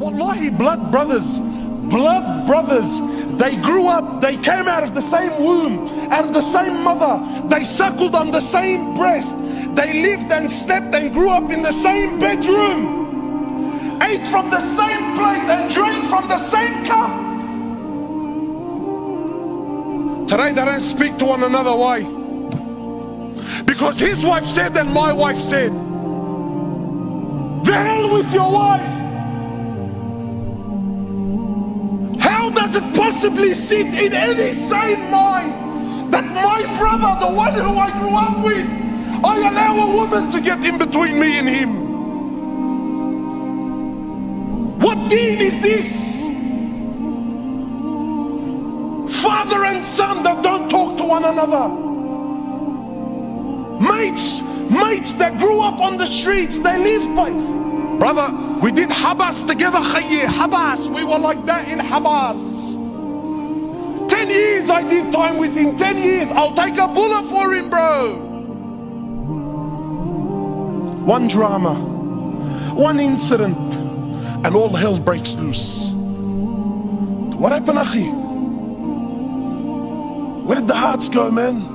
Wallahi, blood brothers. Blood brothers. They grew up, they came out of the same womb, out of the same mother. They suckled on the same breast. They lived and slept and grew up in the same bedroom. Ate from the same plate and drank from the same cup. Today they don't speak to one another. Why? Because his wife said and my wife said. The hell with your wife. How does it possibly sit in any sane mind that my brother, the one who I grew up with, I allow a woman to get in between me and him? What deen is this? Father and son that don't talk to one another. Mates that grew up on the streets, they lived by... Brother, we did Habas together, Khayyeh, Habas. We were like that in Habas. 10 years I did time with him, 10 years. I'll take a bullet for him, bro. One drama, one incident, and all hell breaks loose. What happened, Akhi? Where did the hearts go, man?